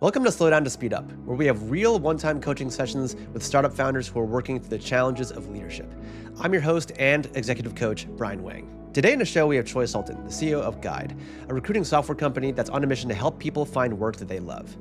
Welcome to Slow Down to Speed Up, where we have real one-time coaching sessions with startup founders who are working through the challenges of leadership. I'm your host and executive coach, Brian Wang. Today in the show, we have Troy Sultan, the CEO of Guide, a recruiting software company that's on a mission to help people find work that they love.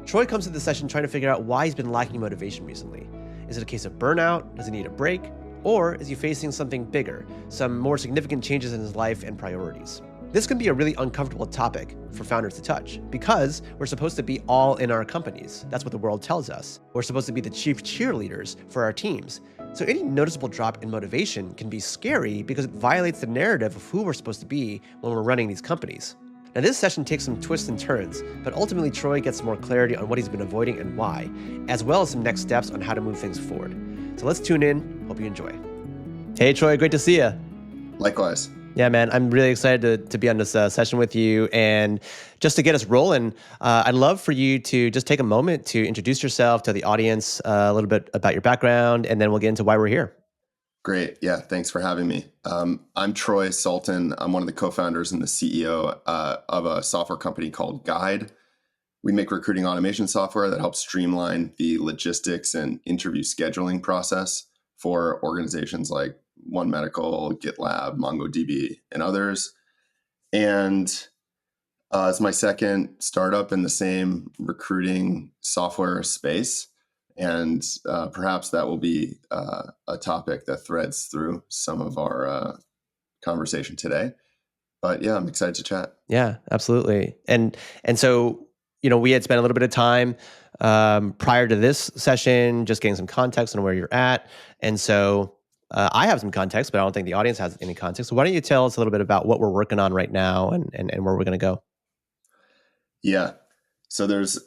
Troy comes to the session trying to figure out why he's been lacking motivation recently. Is it a case of burnout? Does he need a break? Or is he facing something bigger, some more significant changes in his life and priorities? This can be a really uncomfortable topic for founders to touch because we're supposed to be all in our companies. That's what the world tells us. We're supposed to be the chief cheerleaders for our teams. So any noticeable drop in motivation can be scary because it violates the narrative of who we're supposed to be when we're running these companies. Now this session takes some twists and turns, but ultimately Troy gets more clarity on what he's been avoiding and why, as well as some next steps on how to move things forward. So let's tune in. Hope you enjoy. Hey Troy, great to see you. Likewise. Yeah, man, I'm really excited to be on this session with you. And just to get us rolling, I'd love for you to just take a moment to introduce yourself to the audience, a little bit about your background, and then we'll get into why we're here. Great. Yeah, thanks for having me. I'm Troy Sultan. I'm one of the co-founders and the CEO of a software company called Guide. We make recruiting automation software that helps streamline the logistics and interview scheduling process for organizations like One Medical, GitLab, MongoDB, and others. And it's my second startup in the same recruiting software space. And perhaps that will be a topic that threads through some of our conversation today. But yeah, I'm excited to chat. Yeah, absolutely. And so, we had spent a little bit of time prior to this session, just getting some context on where you're at. And so I have some context, but I don't think the audience has any context. So why don't you tell us a little bit about what we're working on right now and where we're going to go? Yeah. So there's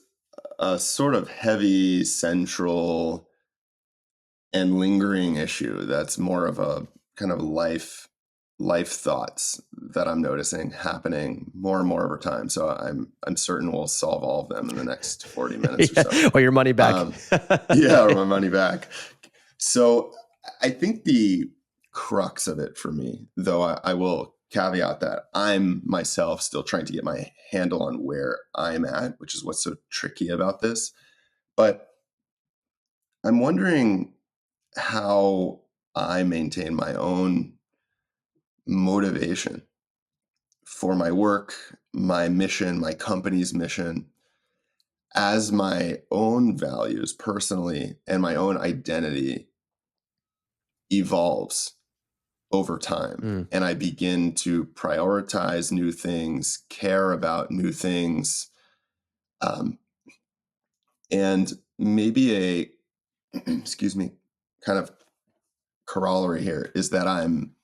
a sort of heavy central and lingering issue that's more of a kind of life thoughts that I'm noticing happening more and more over time. So I'm certain we'll solve all of them in the next 40 minutes or so. Or your money back. Yeah, or my money back. So I think the crux of it for me, though I will caveat that I'm myself still trying to get my handle on where I'm at, which is what's so tricky about this. But I'm wondering how I maintain my own motivation for my work, my mission, my company's mission, as my own values personally and my own identity evolves over time. And I begin to prioritize new things, care about new things. And maybe a, kind of corollary here is that I'm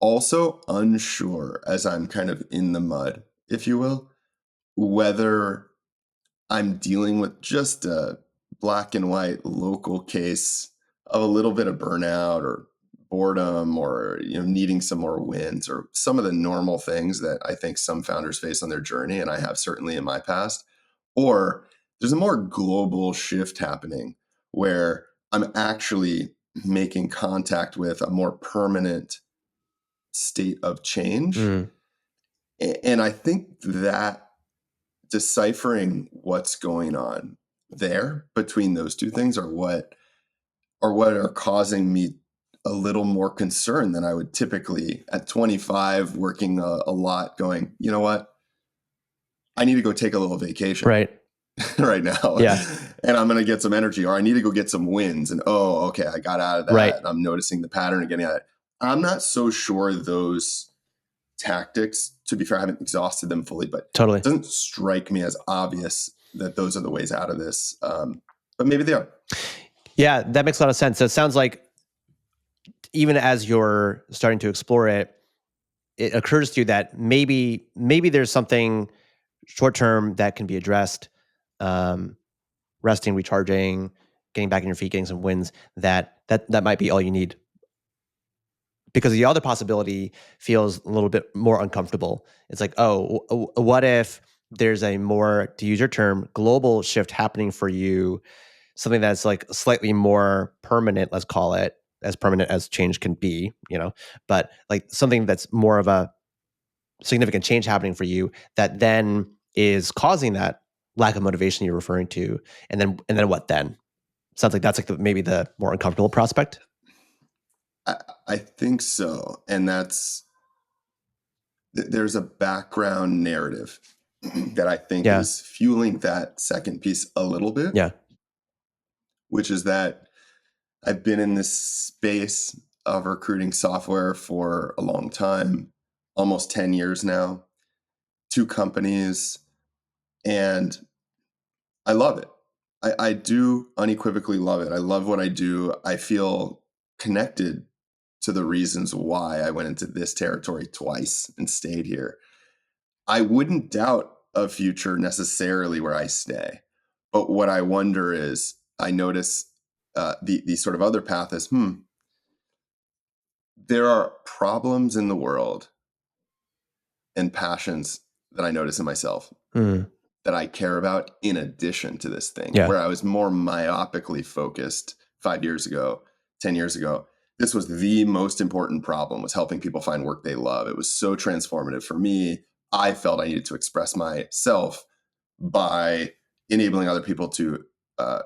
also unsure, as I'm kind of in the mud, if you will, whether I'm dealing with just a black and white local case of a little bit of burnout or boredom or needing some more wins or some of the normal things that I think some founders face on their journey, and I have certainly in my past, or there's a more global shift happening where I'm actually making contact with a more permanent state of change. And I think that deciphering what's going on there between those two things are what are causing me a little more concern than I would typically at 25, working a lot, going, you know what? I need to go take a little vacation right now. Yeah. And I'm going to get some energy, or I need to go get some wins. And, okay, I got out of that. Right. And I'm noticing the pattern of getting out of it. I'm not so sure those tactics, to be fair, I haven't exhausted them fully, but Totally. It doesn't strike me as obvious that those are the ways out of this. But maybe they are. Yeah, that makes a lot of sense. So it sounds like even as you're starting to explore it, it occurs to you that maybe there's something short-term that can be addressed, resting, recharging, getting back on your feet, getting some wins, that might be all you need. Because the other possibility feels a little bit more uncomfortable. It's like, what if there's a more, to use your term, global shift happening for you, something that's like slightly more permanent, let's call it, as permanent as change can be, but like something that's more of a significant change happening for you that then is causing that lack of motivation you're referring to, and then what then? Sounds like that's like maybe the more uncomfortable prospect. I think so. And there's a background narrative that I think Yeah. is fueling that second piece a little bit, Yeah. which is that I've been in this space of recruiting software for a long time, almost 10 years now, 2 companies, and I love it. I do unequivocally love it. I love what I do. I feel connected to the reasons why I went into this territory twice and stayed here. I wouldn't doubt a future necessarily where I stay. But what I wonder is, I notice the sort of other path is, there are problems in the world and passions that I notice in myself Mm. that I care about in addition to this thing, Yeah. where I was more myopically focused 5 years ago, 10 years ago. This was the most important problem, was helping people find work they love. It was so transformative for me. I felt I needed to express myself by enabling other people to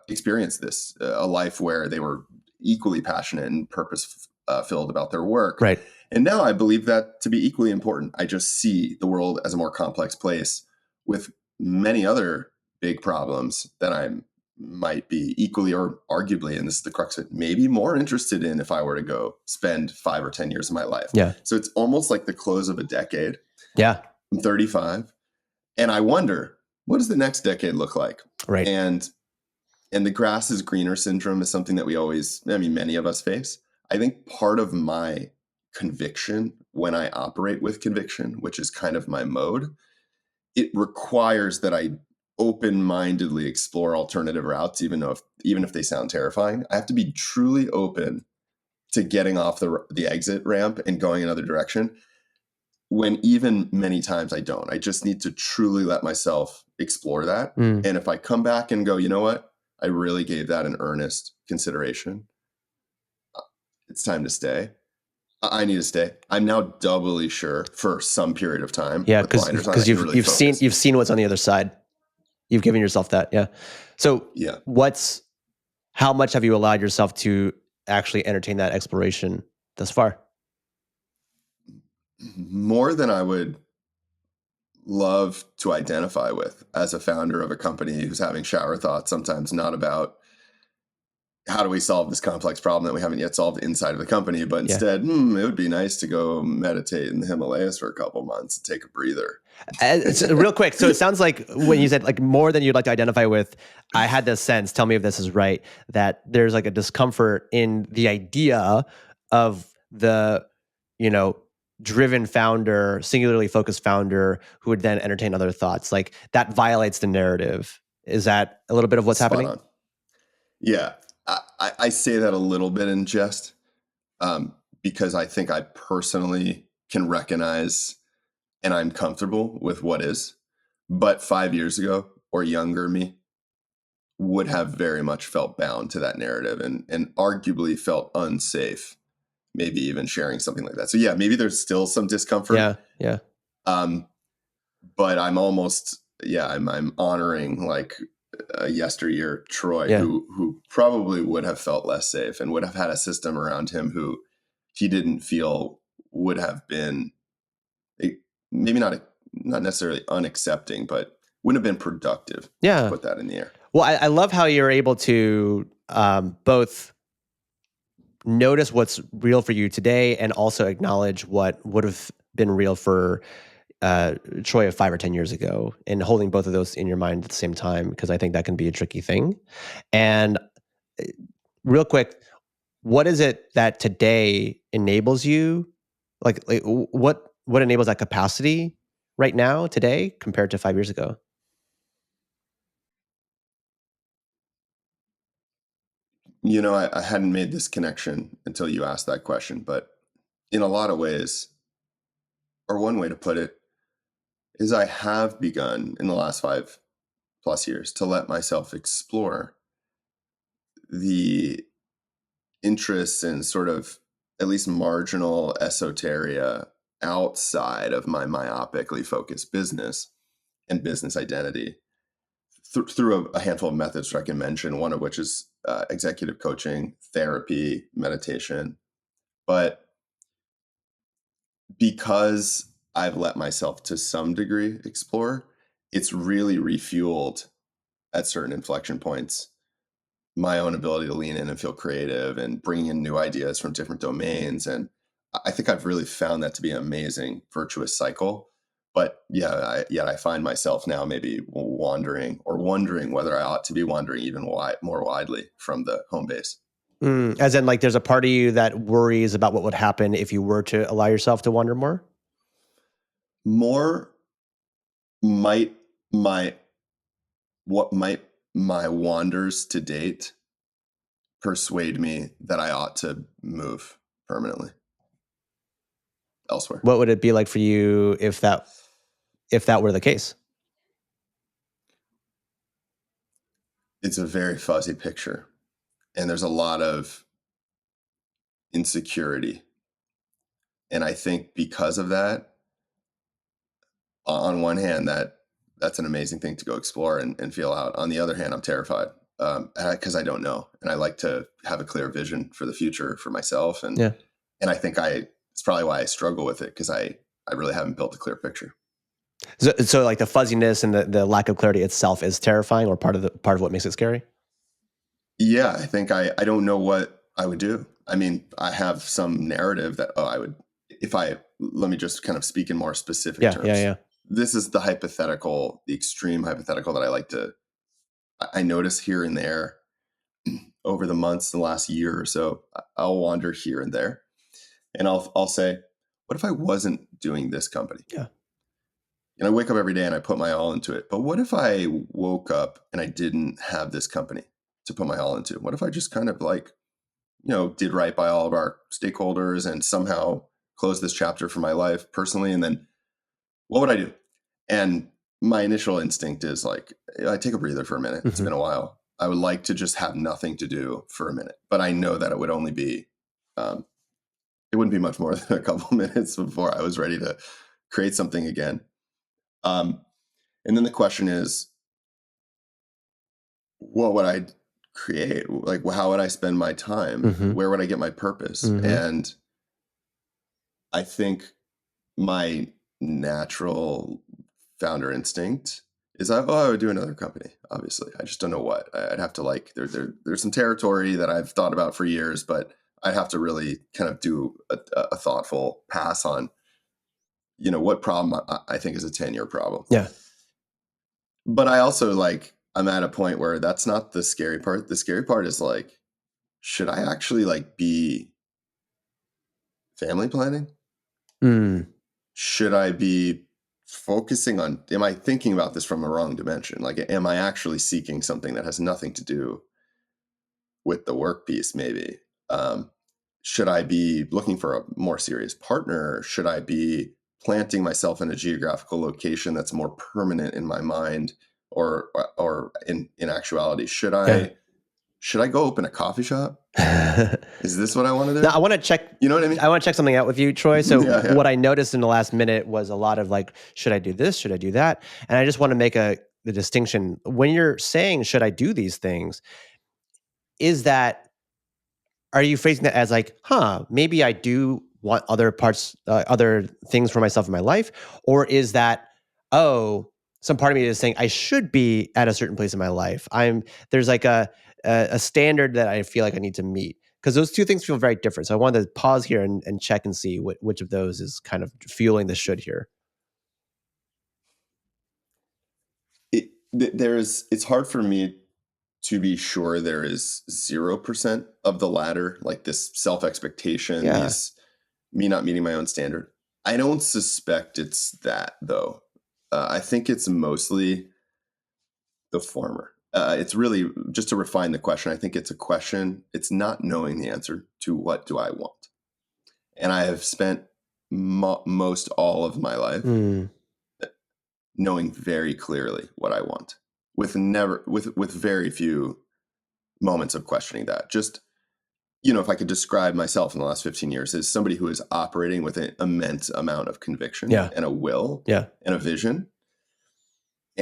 experience this, a life where they were equally passionate and purpose filled about their work. Right. And now I believe that to be equally important. I just see the world as a more complex place with many other big problems that I might be equally or arguably, and this is the crux of it, maybe more interested in if I were to go spend 5 or 10 years of my life. Yeah. So it's almost like the close of a decade. Yeah. I'm 35. And I wonder, what does the next decade look like? Right. And the grass is greener syndrome is something that many of us face. I think part of my conviction, when I operate with conviction, which is kind of my mode, it requires that I open-mindedly explore alternative routes, even if they sound terrifying. I have to be truly open to getting off the exit ramp and going another direction, when even many times I don't. I just need to truly let myself explore that. Mm. And if I come back and go, you know what? I really gave that an earnest consideration. It's time to stay. I need to stay. I'm now doubly sure for some period of time. Yeah, with blinders on, because I can really you've focus. seen what's on the other side. You've given yourself that. Yeah. So Yeah. how much have you allowed yourself to actually entertain that exploration thus far? More than I would love to identify with as a founder of a company who's having shower thoughts, sometimes not about how do we solve this complex problem that we haven't yet solved inside of the company, but instead, it would be nice to go meditate in the Himalayas for a couple months and take a breather. It's real quick. So it sounds like when you said like more than you'd like to identify with, I had this sense, tell me if this is right, that there's like a discomfort in the idea of the, driven founder, singularly focused founder who would then entertain other thoughts. Like that violates the narrative. Is that a little bit of what's Spot happening? on. Yeah. I say that a little bit in jest, because I think I personally can recognize and I'm comfortable with what is. But 5 years ago, or younger me would have very much felt bound to that narrative and arguably felt unsafe, maybe even sharing something like that. So yeah, maybe there's still some discomfort. Yeah. But I'm I'm honoring like yesteryear Troy, who probably would have felt less safe and would have had a system around him who he didn't feel would have been maybe not necessarily unaccepting, but wouldn't have been productive. Yeah. To put that in the air. Well, I love how you're able to both notice what's real for you today and also acknowledge what would have been real for Troy of 5 or 10 years ago, and holding both of those in your mind at the same time, because I think that can be a tricky thing. And real quick, what is it that today enables you? Like what enables that capacity right now, today, compared to 5 years ago? I hadn't made this connection until you asked that question, but in a lot of ways, or one way to put it, is I have begun in the last 5+ years to let myself explore the interests and sort of at least marginal esoteria outside of my myopically focused business and business identity through a handful of methods that I can mention, one of which is executive coaching, therapy, meditation. But because I've let myself to some degree explore, it's really refueled at certain inflection points my own ability to lean in and feel creative and bring in new ideas from different domains. And I think I've really found that to be an amazing virtuous cycle. But yeah, I find myself now maybe wandering or wondering whether I ought to be wandering even more widely from the home base. As in, like, there's a part of you that worries about what would happen if you were to allow yourself to wander more? More might my what might my wanders to date persuade me that I ought to move permanently elsewhere. What would it be like for you if that were the case? It's a very fuzzy picture, and there's a lot of insecurity. And I think because of that, on one hand, that's an amazing thing to go explore and feel out. On the other hand, I'm terrified because I don't know, and I like to have a clear vision for the future for myself. And Yeah. and I think it's probably why I struggle with it, because I really haven't built a clear picture. So like the fuzziness and the lack of clarity itself is terrifying, or part of what makes it scary? Yeah, I think I don't know what I would do. I mean, I have some narrative that, I would, let me just kind of speak in more specific terms. Yeah. This is the extreme hypothetical that I notice here and there over the months, the last year or so. I'll wander here and there, and I'll say, what if I wasn't doing this company? Yeah. I wake up every day and I put my all into it. But what if I woke up and I didn't have this company to put my all into? What if I just kind of did right by all of our stakeholders and somehow close this chapter for my life personally? And then what would I do? And my initial instinct is I take a breather for a minute. It's been a while. I would like to just have nothing to do for a minute, but I know that it would only be, it wouldn't be much more than a couple minutes before I was ready to create something again. And then the question is, what would I create? Like, how would I spend my time? Where would I get my purpose? And I think my natural founder instinct is I would do another company. Obviously, I just don't know what. I'd have to there's some territory that I've thought about for years, but I'd have to really kind of do a thoughtful pass on, what problem I think is a 10-year problem. Yeah. But I also I'm at a point where that's not the scary part. The scary part is should I actually be family planning? Should I be focusing on, am I thinking about this from a wrong dimension? Am I actually seeking something that has nothing to do with the work piece? Maybe. Should I be looking for a more serious partner? Should I be planting myself in a geographical location that's more permanent in my mind? Or in actuality, should I go open a coffee shop? Is this what I want to do? Now, I want to check. You know what I mean? I want to check something out with you, Troy. So Yeah. What I noticed in the last minute was a lot of should I do this? Should I do that? And I just want to make the distinction. When you're saying, should I do these things? Are you phrasing that as maybe I do want other things for myself in my life? Or is that, some part of me is saying I should be at a certain place in my life. There's a standard that I feel like I need to meet, because those two things feel very different. So I wanted to pause here and check and see which of those is kind of fueling the should here. It's hard for me to be sure there is 0% of the latter, like this self-expectation, me not meeting my own standard. I don't suspect it's that, though. I think it's mostly the former. It's really, just to refine the question, I think it's a question. It's not knowing the answer to what do I want. And I have spent most all of my life knowing very clearly what I want, with very few moments of questioning that. Just, if I could describe myself in the last 15 years as somebody who is operating with an immense amount of conviction and a will and a vision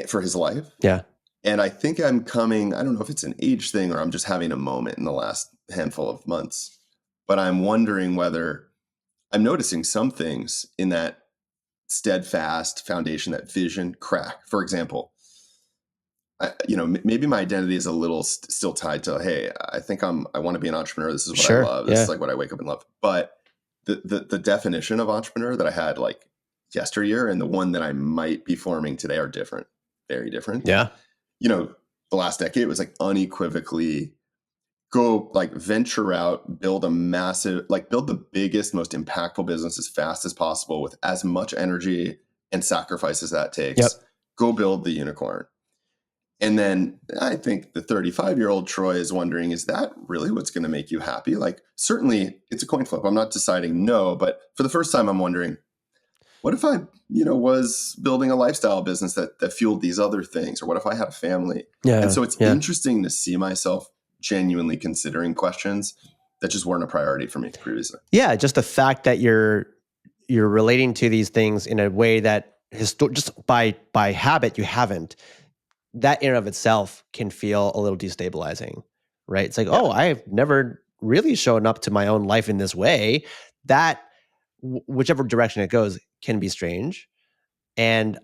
for his life. Yeah. And I think I'm coming, I don't know if it's an age thing or I'm just having a moment in the last handful of months, but I'm wondering whether I'm noticing some things in that steadfast foundation, that vision crack. For example, maybe my identity is a little still tied to, hey, I think I want to be an entrepreneur. This is what I Sure. love. This Yeah. is like what I wake up and love. But the definition of entrepreneur that I had like yesteryear and the one that I might be forming today are different, very different. Yeah. The last decade was like unequivocally go like venture out, build build the biggest, most impactful business as fast as possible with as much energy and sacrifice as that takes. Yep. Go build the unicorn. And then I think the 35-year-old Troy is wondering, is that really what's going to make you happy? Like, certainly it's a coin flip. I'm not deciding no, but for the first time, I'm wondering, what if I, was building a lifestyle business that fueled these other things? Or what if I had a family? Yeah. And so it's interesting to see myself genuinely considering questions that just weren't a priority for me previously. Yeah. Just the fact that you're relating to these things in a way that just by habit you haven't, that in and of itself can feel a little destabilizing, right? It's like, oh, I've never really shown up to my own life in this way. That whichever direction it goes can be strange. And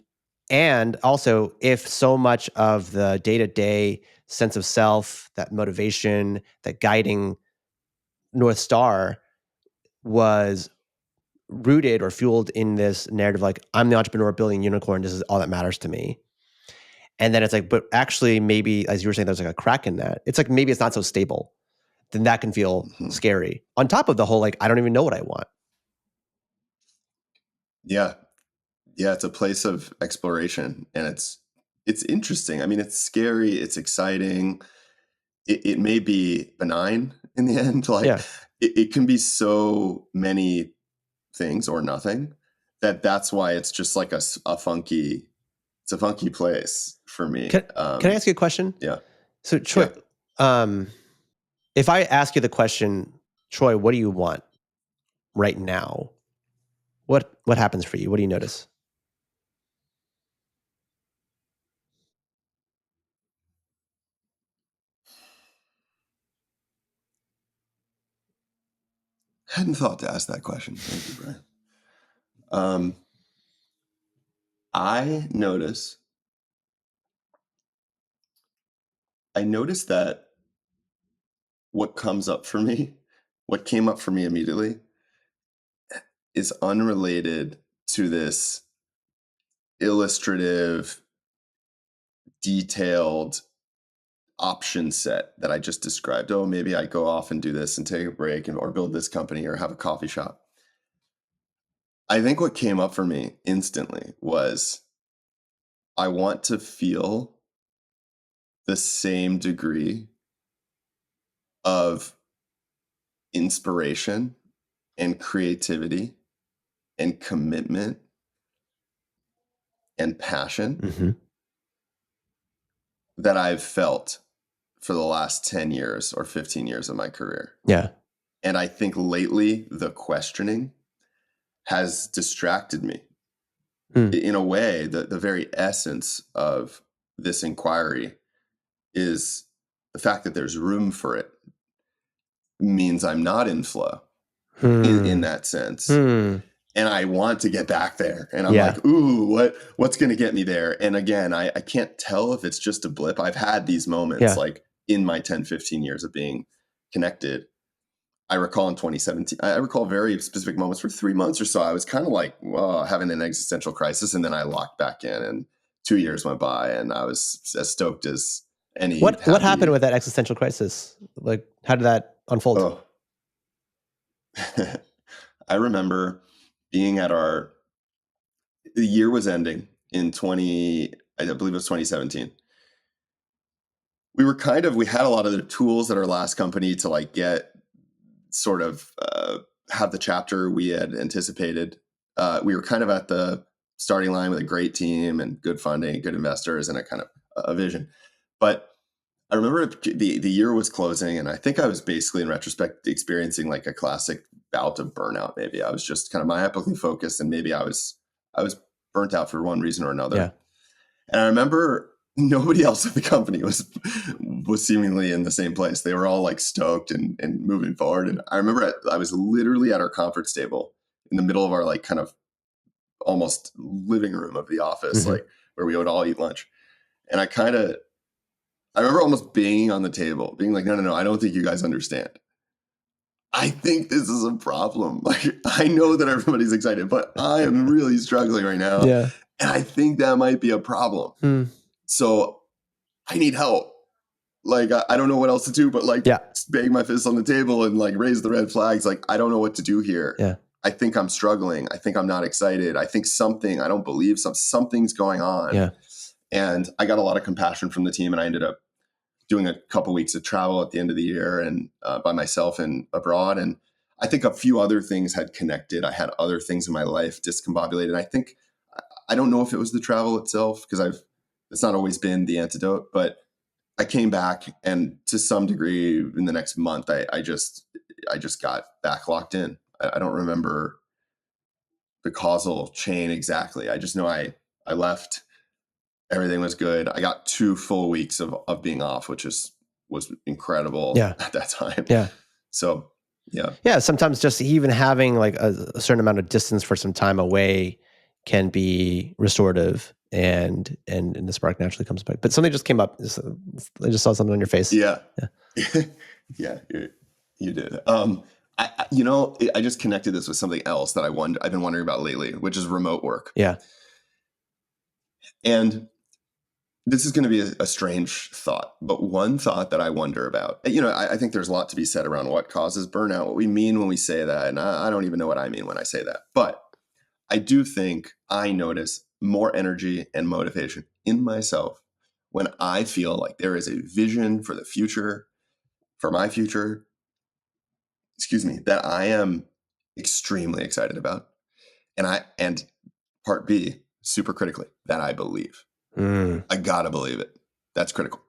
also, if so much of the day-to-day sense of self, that motivation, that guiding North Star was rooted or fueled in this narrative, like, I'm the entrepreneur building unicorn, this is all that matters to me. And then it's like, but actually, maybe, as you were saying, there's like a crack in that. It's like, maybe it's not so stable. Then that can feel scary. On top of the whole, like, I don't even know what I want. Yeah. Yeah. It's a place of exploration and it's interesting. I mean, it's scary. It's exciting. It may be benign in the end. Like it can be so many things or nothing that's why it's just like it's a funky place for me. Can I ask you a question? Yeah. So Troy, if I ask you the question, Troy, what do you want right now? What happens for you? What do you notice? Hadn't thought to ask that question. Thank you, Brian. I notice that what comes up for me, what came up for me immediately is unrelated to this illustrative, detailed option set that I just described. Oh, maybe I go off and do this and take a break or build this company or have a coffee shop. I think what came up for me instantly was I want to feel the same degree of inspiration and creativity and commitment and passion that I've felt for the last 10 years or 15 years of my career. Yeah. And I think lately the questioning has distracted me. In a way, the very essence of this inquiry is the fact that there's room for it means I'm not in flow in that sense. And I want to get back there. And I'm like, ooh, what's going to get me there? And again, I can't tell if it's just a blip. I've had these moments like in my 10, 15 years of being connected. I recall in 2017, I recall very specific moments for 3 months or so. I was kind of like having an existential crisis. And then I locked back in and 2 years went by and I was as stoked as any. What happened with that existential crisis? Like, how did that unfold? Oh. I remember being at the year was ending in I believe it was 2017. We had a lot of the tools at our last company to like get sort of have the chapter we had anticipated. We were kind of at the starting line with a great team and good funding, good investors, and a kind of a vision. But I remember the year was closing, and I think I was basically, in retrospect, experiencing like a classic bout of burnout. Maybe I was just kind of myopically focused, and maybe I was burnt out for one reason or another. Yeah. And I remember nobody else at the company was seemingly in the same place. They were all like stoked and moving forward. And I remember I was literally at our conference table in the middle of our like kind of almost living room of the office, like where we would all eat lunch. And I remember almost banging on the table, being like, no, I don't think you guys understand. I think this is a problem. Like, I know that everybody's excited, but I am really struggling right now. Yeah. And I think that might be a problem. So I need help. Like, I don't know what else to do, but like bang my fist on the table and like raise the red flags. Like, I don't know what to do here. Yeah. I think I'm struggling. I think I'm not excited. I think I don't believe something's going on. Yeah. And I got a lot of compassion from the team, and I ended up doing a couple weeks of travel at the end of the year and by myself and abroad. And I think a few other things had connected. I had other things in my life discombobulated. I think, I don't know if it was the travel itself, because it's not always been the antidote, but I came back, and to some degree in the next month, I just got back locked in. I don't remember the causal chain exactly. I just know I left. Everything was good. I got 2 full weeks of being off, which was incredible at that time. Yeah. So, yeah. Yeah. Sometimes just even having like a certain amount of distance for some time away can be restorative, and the spark naturally comes back. But something just came up. I just saw something on your face. Yeah. Yeah, you did. I just connected this with something else that I've been wondering about lately, which is remote work. Yeah. And this is going to be a strange thought, but one thought that I wonder about, I think there's a lot to be said around what causes burnout, what we mean when we say that. And I don't even know what I mean when I say that. But I do think I notice more energy and motivation in myself when I feel like there is a vision for the future, for my future, that I am extremely excited about. And part B, super critically, that I believe. I gotta believe it. That's critical.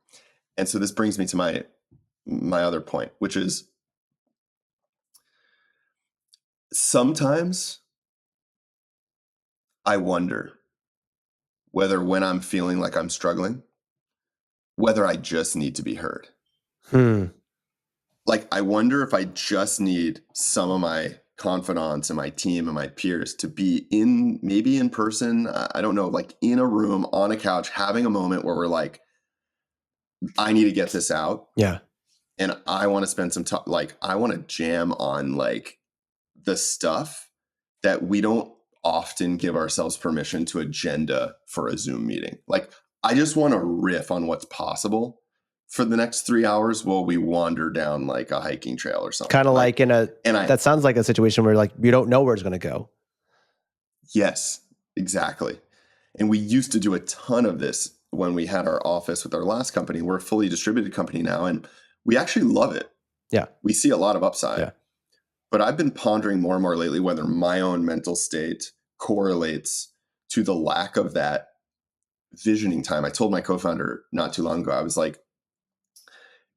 And so this brings me to my other point, which is sometimes I wonder whether, when I'm feeling like I'm struggling, whether I just need to be heard. Like, I wonder if I just need some of my confidants and my team and my peers to be maybe in person. I don't know, like in a room on a couch, having a moment where we're like, I need to get this out. Yeah. And I want to spend some time, like, I want to jam on like the stuff that we don't often give ourselves permission to agenda for a Zoom meeting. Like, I just want to riff on what's possible for the next 3 hours while we wander down like a hiking trail or something. Kind of like that sounds like a situation where like you don't know where it's going to go. Yes, exactly. And we used to do a ton of this when we had our office with our last company. We're a fully distributed company now, and we actually love it. Yeah. We see a lot of upside. Yeah. But I've been pondering more and more lately whether my own mental state correlates to the lack of that visioning time. I told my co-founder not too long ago, I was like,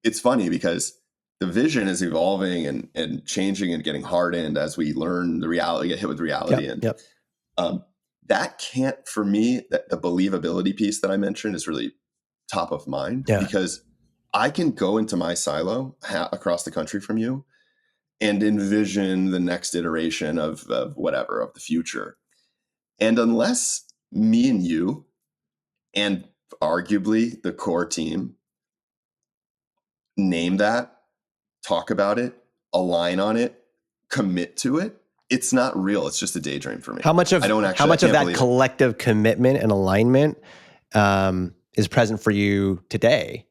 it's funny because the vision is evolving and changing and getting hardened as we learn the reality, get hit with reality. That can't, for me, the believability piece that I mentioned is really top of mind, because I can go into my silo across the country from you and envision the next iteration of whatever, of the future. And unless me and you, and arguably the core team, name that, talk about it, align on it, commit to it, it's not real. It's just a daydream for me. How much of that collective commitment and alignment is present for you today?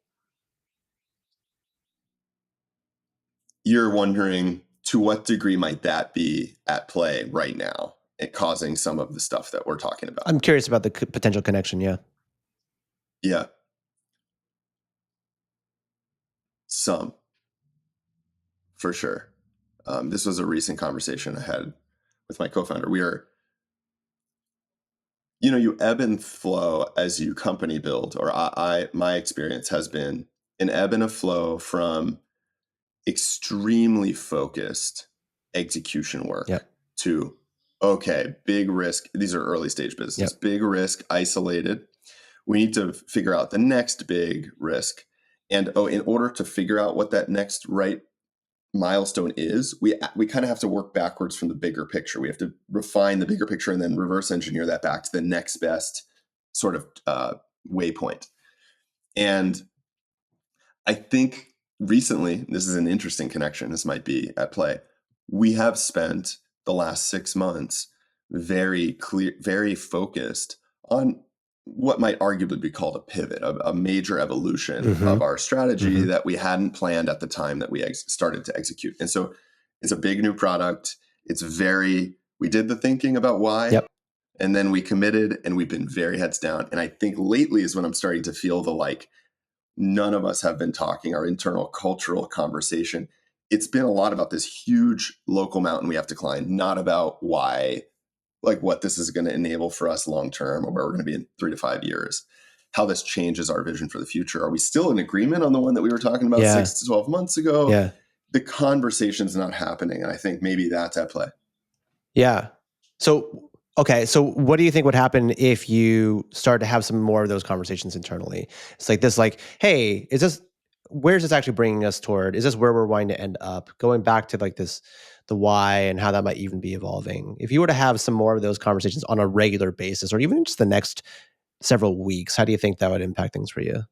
You're wondering, to what degree might that be at play right now, it causing some of the stuff that we're talking about? I'm curious about the potential connection. Yeah. Yeah. Some. For sure. This was a recent conversation I had with my co-founder. We are, you ebb and flow as you company build, or my experience has been an ebb and a flow from extremely focused execution work to, okay, big risk. These are early stage business, big risk, isolated. We need to figure out the next big risk. And in order to figure out what that next right milestone is, we kind of have to work backwards from the bigger picture. We have to refine the bigger picture and then reverse engineer that back to the next best sort of waypoint. And I think recently, this is an interesting connection, this might be at play. We have spent the last 6 months very focused on what might arguably be called a pivot, a major evolution of our strategy that we hadn't planned at the time that we started to execute. And so it's a big new product. We did the thinking about why, and then we committed, and we've been very heads down. And I think lately is when I'm starting to feel none of us have been talking, our internal cultural conversation. It's been a lot about this huge local mountain we have to climb, not about why, what this is going to enable for us long term, or where we're going to be in 3 to 5 years, how this changes our vision for the future. Are we still in agreement on the one that we were talking about 6 to 12 months ago? Yeah. The conversation's not happening. And I think maybe that's at play. Yeah. So, okay. So what do you think would happen if you start to have some more of those conversations internally? It's hey, where's this actually bringing us toward? Is this where we're wanting to end up? Going back to the why and how that might even be evolving. If you were to have some more of those conversations on a regular basis, or even just the next several weeks, how do you think that would impact things for you?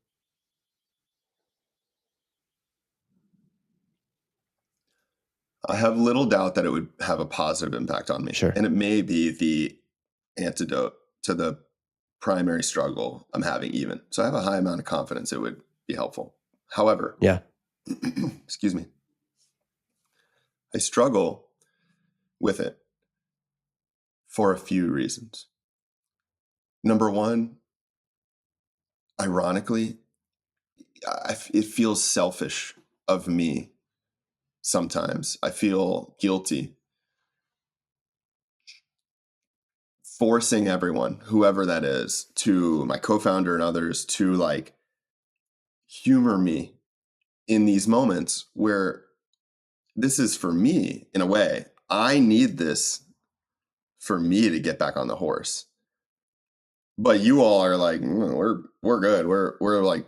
I have little doubt that it would have a positive impact on me. Sure. And it may be the antidote to the primary struggle I'm having even. So I have a high amount of confidence it would be helpful. However, excuse me, I struggle with it for a few reasons. Number one, ironically, it feels selfish of me sometimes. I feel guilty forcing everyone, whoever that is, to my co-founder and others, to humor me in these moments where this is for me in a way. I need this for me to get back on the horse. But you all are we're good. We're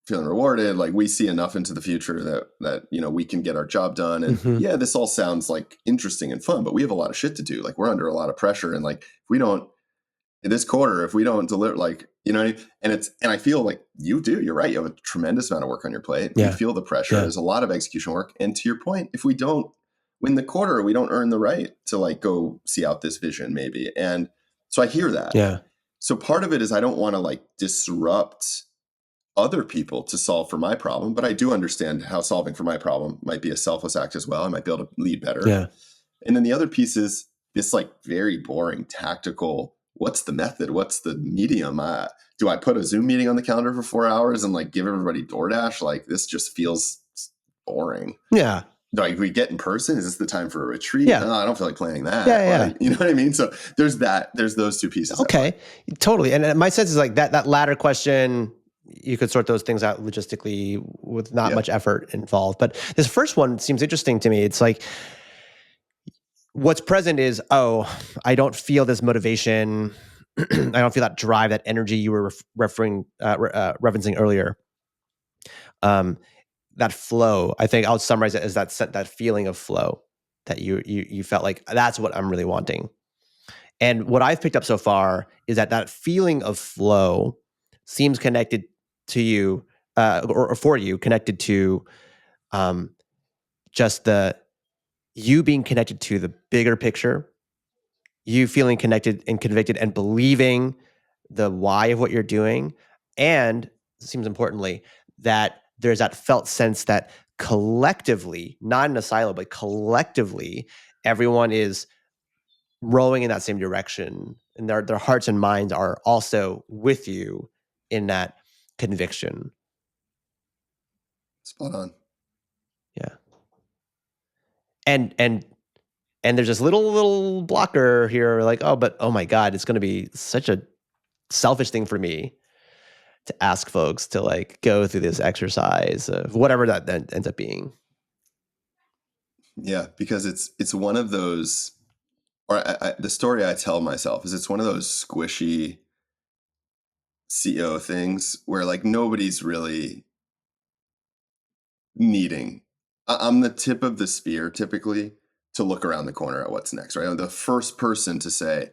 feeling rewarded. We see enough into the future that we can get our job done. And this all sounds interesting and fun, but we have a lot of shit to do. We're under a lot of pressure. And if we don't, this quarter, if we don't deliver, and I feel you're right. You have a tremendous amount of work on your plate. Yeah. You feel the pressure. Yeah. There's a lot of execution work. And to your point, if we don't win the quarter, we don't earn the right to go see out this vision maybe. And so I hear that. Yeah. So part of it is I don't want to disrupt other people to solve for my problem, but I do understand how solving for my problem might be a selfless act as well. I might be able to lead better. Yeah. And then the other piece is this very boring tactical, what's the method? What's the medium? Do I put a Zoom meeting on the calendar for 4 hours and give everybody DoorDash? This just feels boring. Yeah. We get in person? Is this the time for a retreat? Yeah. No, I don't feel like planning that. Yeah. You know what I mean? So there's those two pieces. Okay. Totally. And my sense is that latter question, you could sort those things out logistically with not much effort involved. But this first one seems interesting to me. It's what's present is, I don't feel this motivation. I don't feel that drive, that energy you were referencing earlier. That flow, I think I'll summarize it as that feeling of flow that you felt that's what I'm really wanting. And what I've picked up so far is that feeling of flow seems connected to you, or for you, connected to just you being connected to the bigger picture, you feeling connected and convicted and believing the why of what you're doing, and seems importantly that there's that felt sense that collectively, not in a silo, but collectively, everyone is rowing in that same direction, and their hearts and minds are also with you in that conviction. Spot on. Yeah. And there's this little blocker here, oh my God, it's going to be such a selfish thing for me to ask folks to go through this exercise of whatever that then ends up being. Yeah, because it's one of those, or the story I tell myself is it's one of those squishy CEO things where like nobody's really needing. I'm the tip of the spear typically to look around the corner at what's next, right? I'm the first person to say,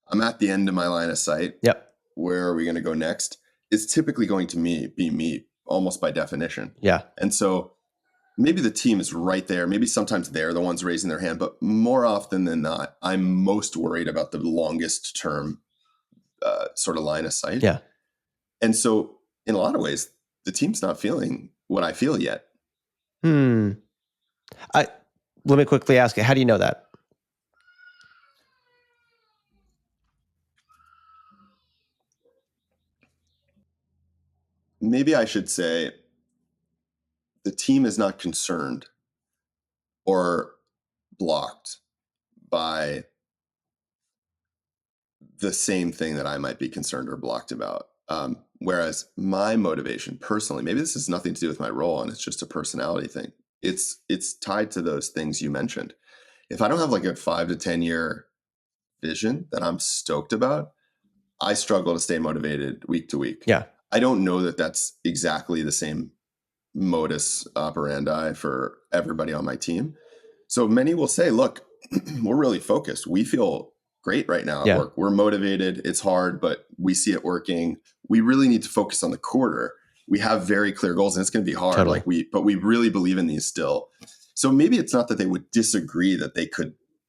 I'm at the end of my line of sight. Yep. Where are we going to go next? Is typically going to be me almost by definition. Yeah. And so maybe the team is right there. Maybe sometimes they're the ones raising their hand, but more often than not, I'm most worried about the longest term sort of line of sight. Yeah. And so in a lot of ways, the team's not feeling what I feel yet. Let me quickly ask you, how do you know that? Maybe I should say the team is not concerned or blocked by the same thing that I might be concerned or blocked about. Whereas my motivation personally, maybe this has nothing to do with my role and it's just a personality thing. It's tied to those things you mentioned. If I don't have like a 5 to 10 year vision that I'm stoked about, I struggle to stay motivated week to week. Yeah. I don't know that that's exactly the same modus operandi for everybody on my team. So many will say, look, we're really focused. We feel great right now at work. We're motivated. It's hard, but we see it working. We really need to focus on the quarter. We have very clear goals and it's going to be hard. Totally. But we really believe in these still. So maybe it's not that they would disagree that they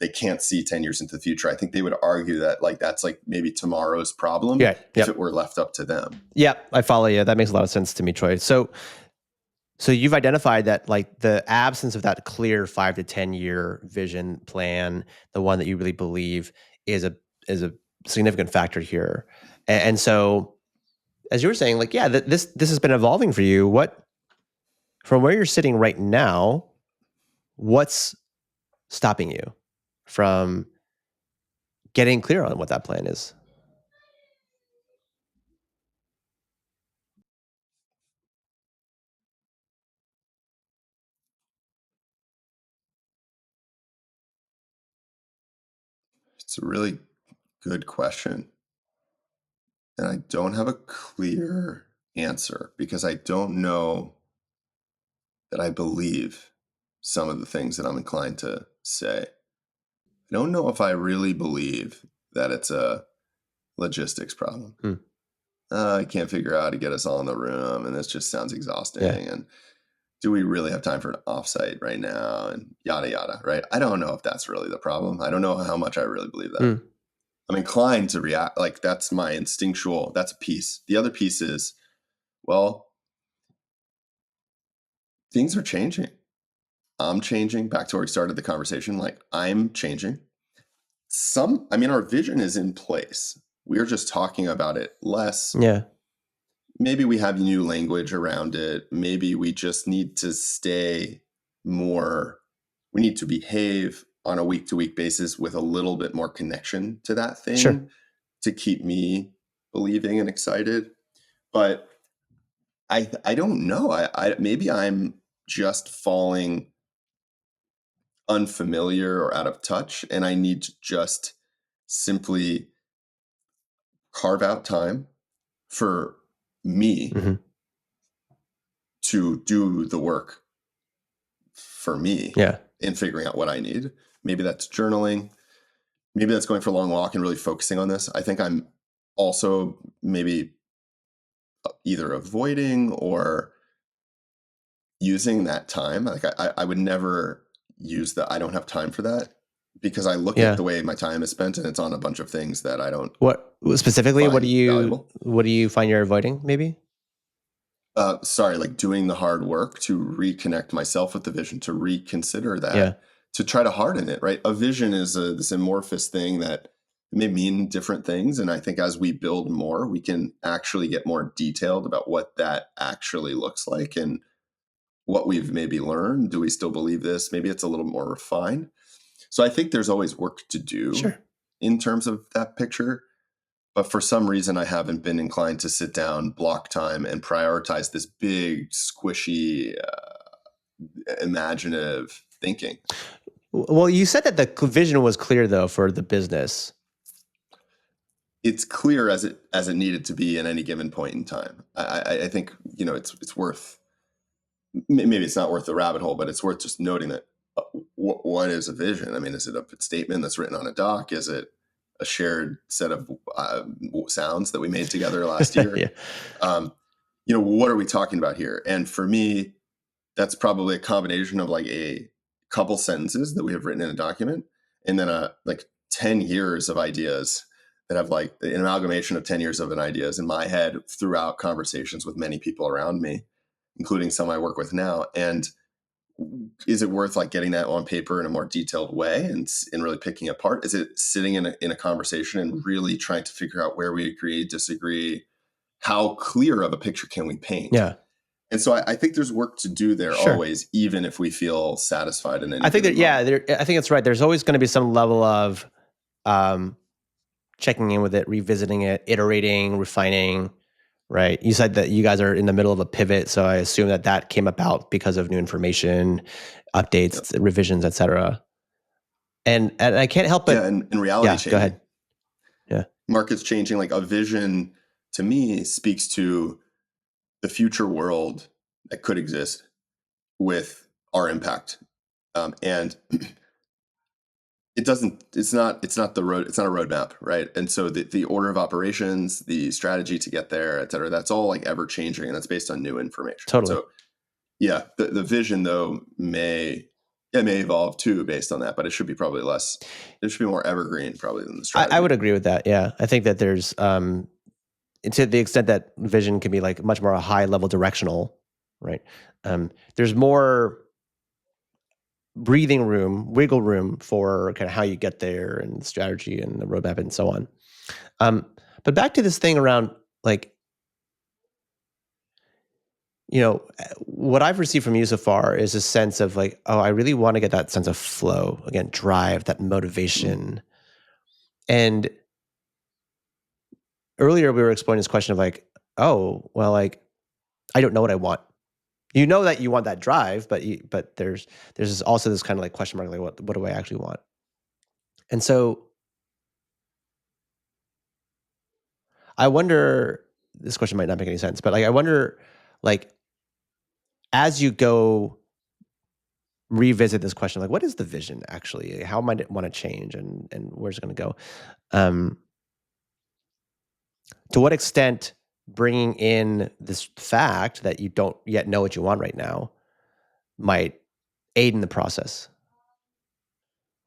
can't see 10 years into the future. I think they would argue that like that's like maybe tomorrow's problem if it were left up to them. Yeah, I follow you. That makes a lot of sense to me, Troy. So you've identified that like the absence of that clear 5 to 10 year vision plan, the one that you really believe is a significant factor here. And so as you were saying, like, yeah, this has been evolving for you. What, from where you're sitting right now, what's stopping you from getting clear on what that plan is? It's a really good question. And I don't have a clear answer because I don't know that I believe some of the things that I'm inclined to say. I don't know if I really believe that it's a logistics problem. I can't figure out how to get us all in the room, and this just sounds exhausting. Yeah. And do we really have time for an offsite right now? And yada, yada, right? I don't know if that's really the problem. I don't know how much I really believe that. I'm inclined to react, like that's my instinctual, that's a piece. The other piece is, well, things are changing. I'm changing. Back to where we started the conversation, like I'm changing. Our vision is in place. We're just talking about it less. Yeah. Maybe we have new language around it. Maybe we just need to stay more, we need to behave on a week-to-week basis with a little bit more connection to that thing to keep me believing and excited. But I don't know. I maybe I'm just falling unfamiliar or out of touch, and I need to just simply carve out time for me to do the work for me in figuring out what I need. Maybe that's journaling. Maybe that's going for a long walk and really focusing on this. I think I'm also maybe either avoiding or using that time. Like I would never use I don't have time for that because I look at the way my time is spent and it's on a bunch of things that I don't. What specifically? What do you find you're avoiding? Maybe. Like doing the hard work to reconnect myself with the vision, to reconsider that, to try to harden it. Right, a vision is this amorphous thing that may mean different things, and I think as we build more, we can actually get more detailed about what that actually looks like and what we've maybe learned. Do we still believe this? Maybe it's a little more refined. So I think there's always work to do in terms of that picture. But for some reason, I haven't been inclined to sit down, block time, and prioritize this big, squishy, imaginative thinking. Well, you said that the vision was clear, though, for the business. What specifically? What do you find you're avoiding? Sorry, like doing the hard work to reconnect myself with the vision, to try to harden it. Right, a vision is this amorphous thing that may mean different things, and I think as we build more, we can actually get more detailed about what that actually looks like and what we've maybe learned. Do we still believe this? Maybe it's a little more refined. So I think there's always work to do in terms of that picture. But for some reason, I haven't been inclined to sit down, block time, and prioritize this big, squishy, imaginative thinking. Well, you said that the vision was clear, though, for the business. it's clear as it needed to be in any given point in time. I think, it's worth, maybe it's not worth the rabbit hole, but it's worth just noting that what is a vision? I mean, is it a statement that's written on a doc? Is it a shared set of sounds that we made together last year? Yeah. What are we talking about here? And for me, that's probably a combination of like a couple sentences that we have written in a document, and then like 10 years of ideas that have like an amalgamation of 10 years of ideas in my head throughout conversations with many people around me, including some I work with now. And is it worth like getting that on paper in a more detailed way and really picking apart? Is it sitting in a conversation and really trying to figure out where we agree, disagree? How clear of a picture can we paint? Yeah. And so I think there's work to do there always, even if we feel satisfied in any. I think that, I think it's right. There's always going to be some level of checking in with it, revisiting it, iterating, refining, right? You said that you guys are in the middle of a pivot, so I assume that came about because of new information, updates, revisions, et cetera. And I can't help but... Yeah, and reality changing. Go ahead. Yeah. Markets changing, like a vision to me speaks to the future world that could exist with our impact. And it's not a roadmap, right? And so the order of operations, the strategy to get there, et cetera, that's all like ever changing, and that's based on new information. Totally. So yeah, the vision though may evolve too based on that, but it should be probably less. It should be more evergreen probably than the strategy. I would agree with that. Yeah. I think that there's, to the extent that vision can be like much more a high level directional, right? There's more breathing room, wiggle room for kind of how you get there and strategy and the roadmap and so on. But back to this thing around like, what I've received from you so far is a sense of like, oh, I really want to get that sense of flow, again, drive, that motivation. And earlier we were exploring this question of like, oh, well, like, I don't know what I want. You know that you want that drive, but there's also this kind of like question mark, like what do I actually want? And so I wonder, this question might not make any sense, but like I wonder, like, as you go revisit this question, like what is the vision actually? How might it want to change, and where's it going to go? To what extent bringing in this fact that you don't yet know what you want right now might aid in the process,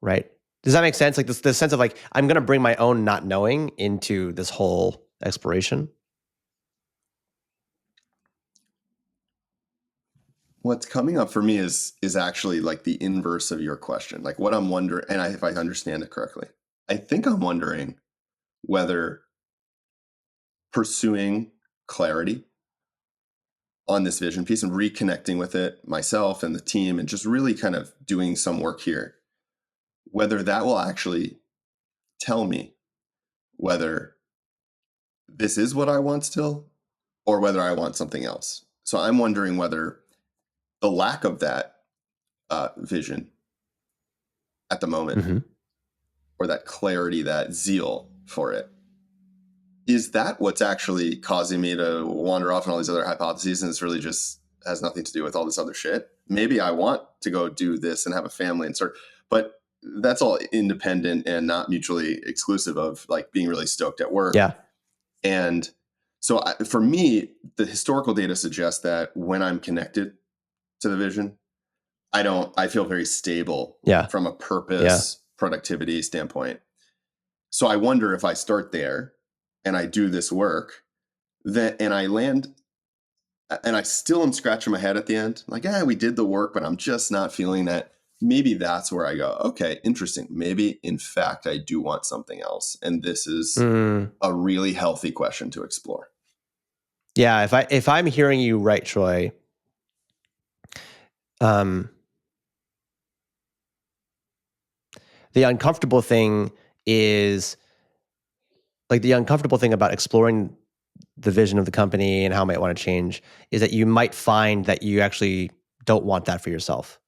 right? Does that make sense? Like this sense of like, I'm going to bring my own not knowing into this whole exploration. What's coming up for me is actually like the inverse of your question. Like what I'm wondering, and if I understand it correctly, I think I'm wondering whether pursuing clarity on this vision piece and reconnecting with it myself and the team and just really kind of doing some work here, whether that will actually tell me whether this is what I want still or whether I want something else. So I'm wondering whether the lack of that vision at the moment, or that clarity, that zeal for it, is that what's actually causing me to wander off on all these other hypotheses, and it's really just has nothing to do with all this other shit? Maybe I want to go do this and have a family and start, but that's all independent and not mutually exclusive of like being really stoked at work. Yeah. And so for me, the historical data suggests that when I'm connected to the vision, I feel very stable from a purpose, productivity standpoint. So I wonder if I start there and I do this work, and I land, and I still am scratching my head at the end, like, we did the work, but I'm just not feeling that. Maybe that's where I go, okay, interesting. Maybe in fact, I do want something else. And this is a really healthy question to explore. Yeah. If I'm hearing you right, Troy, the uncomfortable thing is like the uncomfortable thing about exploring the vision of the company and how it might want to change is that you might find that you actually don't want that for yourself.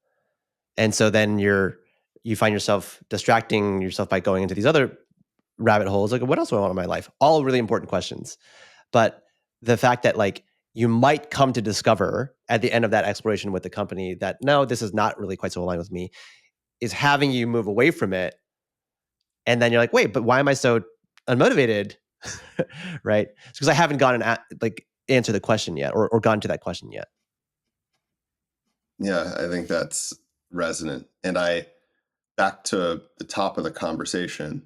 And so then you find yourself distracting yourself by going into these other rabbit holes. Like, what else do I want in my life? All really important questions. But the fact that like you might come to discover at the end of that exploration with the company that no, this is not really quite so aligned with me, is having you move away from it. And then you're like, wait, but why am I so unmotivated? Right? It's because I haven't gotten like answer the question yet, or gone to that question yet. Yeah, I think that's resonant. And back to the top of the conversation,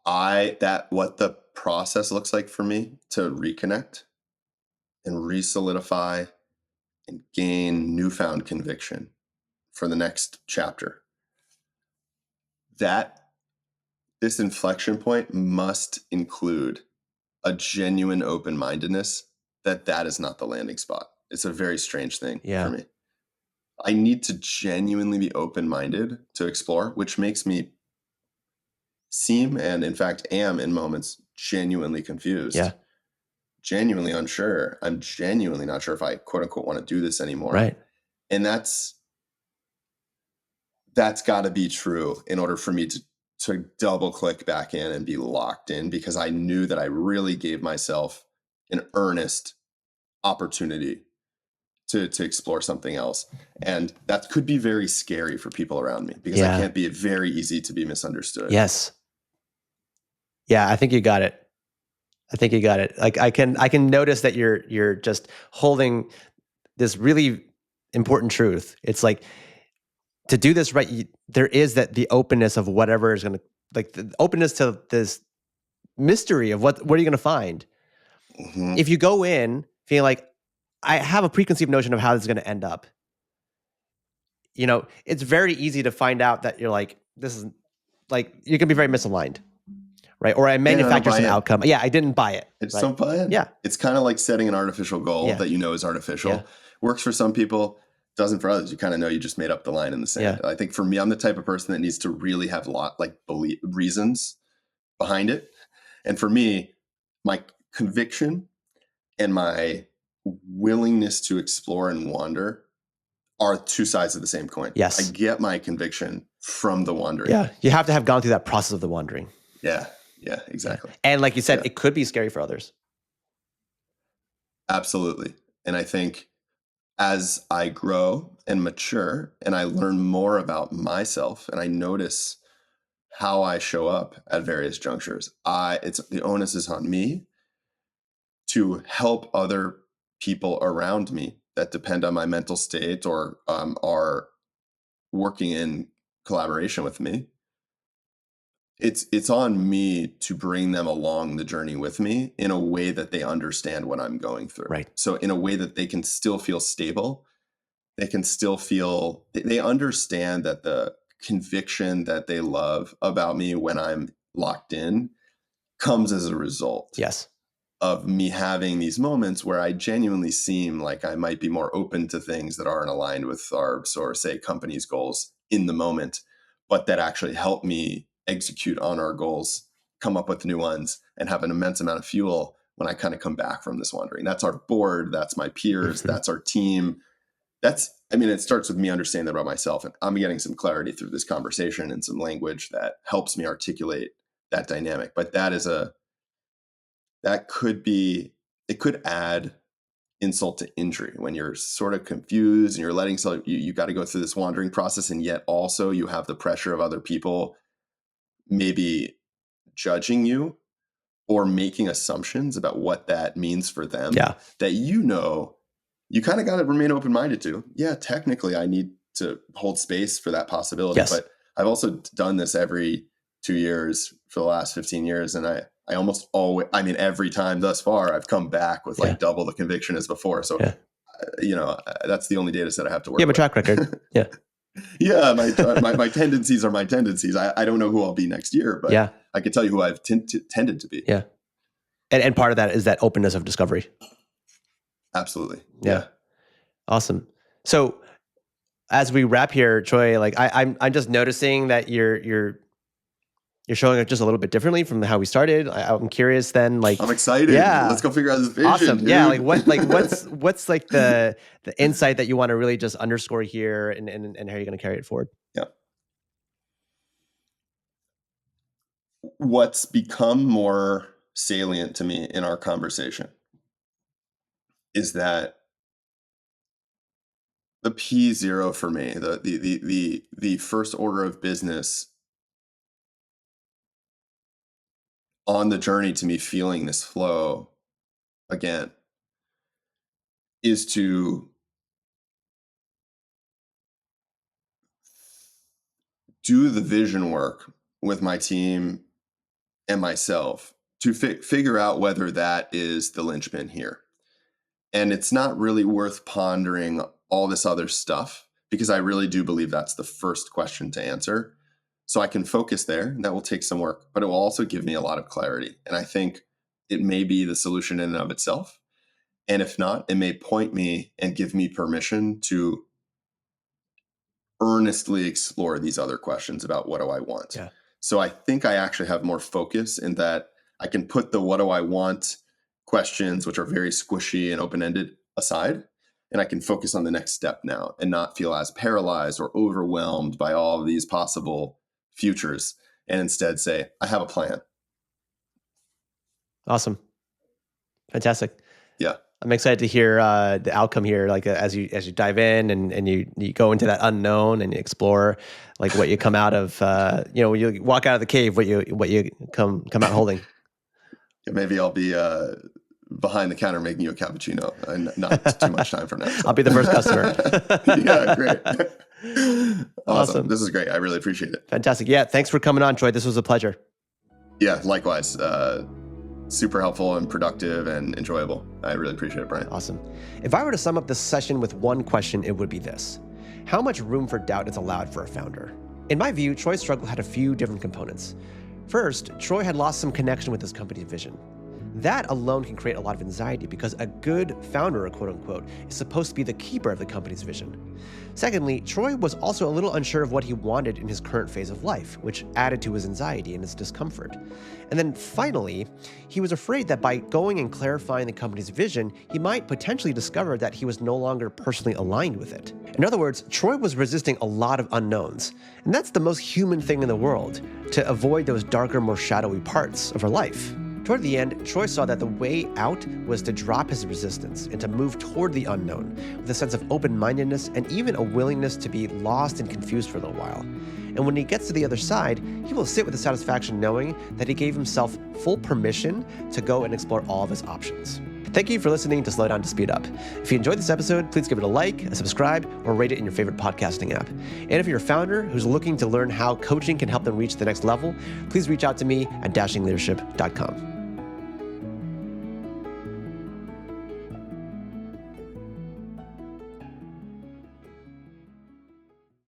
what the process looks like for me to reconnect and re-solidify and gain newfound conviction for the next chapter. This inflection point must include a genuine open-mindedness that is not the landing spot. It's a very strange thing for me. I need to genuinely be open-minded to explore, which makes me seem, and in fact am in moments, genuinely confused. Yeah. Genuinely unsure. I'm genuinely not sure if I quote unquote want to do this anymore. Right. And that's got to be true in order for me to double click back in and be locked in, because I knew that I really gave myself an earnest opportunity to explore something else. And that could be very scary for people around me, because I can't be very easy to be misunderstood. Yes. Yeah, I think you got it. Like I can notice that you're just holding this really important truth. It's like, to do this right, there is the openness of whatever is going to, like the openness to this mystery of what are you going to find. Mm-hmm. If you go in feeling like, I have a preconceived notion of how this is going to end up, it's very easy to find out that you're like, this is like, you can be very misaligned, right? Or I manufacture some outcome. Yeah, I didn't buy it. I just don't buy it. Yeah. It's kind of like setting an artificial goal that is artificial. Yeah. Works for some people, doesn't for others. You kind of know you just made up the line in the sand. Yeah. I think for me, I'm the type of person that needs to really have reasons behind it. And for me, my conviction and my willingness to explore and wander are two sides of the same coin. Yes. I get my conviction from the wandering. Yeah. You have to have gone through that process of the wandering. Yeah. Yeah, exactly. Yeah. And like you said, it could be scary for others. Absolutely. And I think as I grow and mature and I learn more about myself and I notice how I show up at various junctures, the onus is on me to help other people around me that depend on my mental state or are working in collaboration with me. It's on me to bring them along the journey with me in a way that they understand what I'm going through. Right. So in a way that they can still feel stable, they can still feel, they understand that the conviction that they love about me when I'm locked in comes as a result. Yes. Of me having these moments where I genuinely seem like I might be more open to things that aren't aligned with our, or say, company's goals in the moment, but that actually help me execute on our goals, come up with new ones, and have an immense amount of fuel when I kind of come back from this wandering. That's our board. That's my peers. That's our team. It starts with me understanding that about myself. And I'm getting some clarity through this conversation and some language that helps me articulate that dynamic. But it could add insult to injury when you're sort of confused and you're letting you got to go through this wandering process, and yet also you have the pressure of other people maybe judging you or making assumptions about what that means for them. Yeah. That you kind of got to remain open-minded to. Yeah, technically I need to hold space for that possibility. Yes. But I've also done this every 2 years for the last 15 years. And I almost always, every time thus far, I've come back with double the conviction as before. So, that's the only data set I have to work with. You have a track record. Yeah. Yeah. My tendencies are my tendencies. I don't know who I'll be next year, but I can tell you who I've tended to be. Yeah. And part of that is that openness of discovery. Absolutely. Yeah. Awesome. So as we wrap here, Troy, like I'm just noticing that you're showing it just a little bit differently from how we started. I'm curious then, like, I'm excited. Yeah. Let's go figure out this vision. Awesome. Dude. Yeah. What's like the insight that you want to really just underscore here and how you're going to carry it forward? Yeah. what's become more salient to me in our conversation is that the P0 for me, the first order of business on the journey to me feeling this flow again is to do the vision work with my team and myself to figure out whether that is the linchpin here. And it's not really worth pondering all this other stuff, because I really do believe that's the first question to answer. So I can focus there, and that will take some work, but it will also give me a lot of clarity. And I think it may be the solution in and of itself. And if not, it may point me and give me permission to earnestly explore these other questions about what do I want. Yeah. So I think I actually have more focus in that I can put the what do I want questions, which are very squishy and open-ended, aside, and I can focus on the next step now and not feel as paralyzed or overwhelmed by all of these possible futures, and instead say, I have a plan. Awesome. Fantastic. Yeah. I'm excited to hear the outcome here, like as you dive in and you go into that unknown and you explore like what you come out of, when you walk out of the cave, what you come out holding. Yeah, maybe I'll be behind the counter making you a cappuccino, and not too much time from now. So. I'll be the first customer. Yeah, great. Awesome. This is great. I really appreciate it. Fantastic. Yeah, thanks for coming on, Troy. This was a pleasure. Yeah, likewise. Super helpful and productive and enjoyable. I really appreciate it, Brian. Awesome. If I were to sum up this session with one question, it would be this: how much room for doubt is allowed for a founder? In my view, Troy's struggle had a few different components. First, Troy had lost some connection with his company's vision. That alone can create a lot of anxiety, because a good founder, quote unquote, is supposed to be the keeper of the company's vision. Secondly, Troy was also a little unsure of what he wanted in his current phase of life, which added to his anxiety and his discomfort. And then finally, he was afraid that by going and clarifying the company's vision, he might potentially discover that he was no longer personally aligned with it. In other words, Troy was resisting a lot of unknowns. And that's the most human thing in the world, to avoid those darker, more shadowy parts of our life. Toward the end, Troy saw that the way out was to drop his resistance and to move toward the unknown with a sense of open-mindedness and even a willingness to be lost and confused for a little while. And when he gets to the other side, he will sit with the satisfaction knowing that he gave himself full permission to go and explore all of his options. Thank you for listening to Slow Down to Speed Up. If you enjoyed this episode, please give it a like, a subscribe, or rate it in your favorite podcasting app. And if you're a founder who's looking to learn how coaching can help them reach the next level, please reach out to me at dashingleadership.com.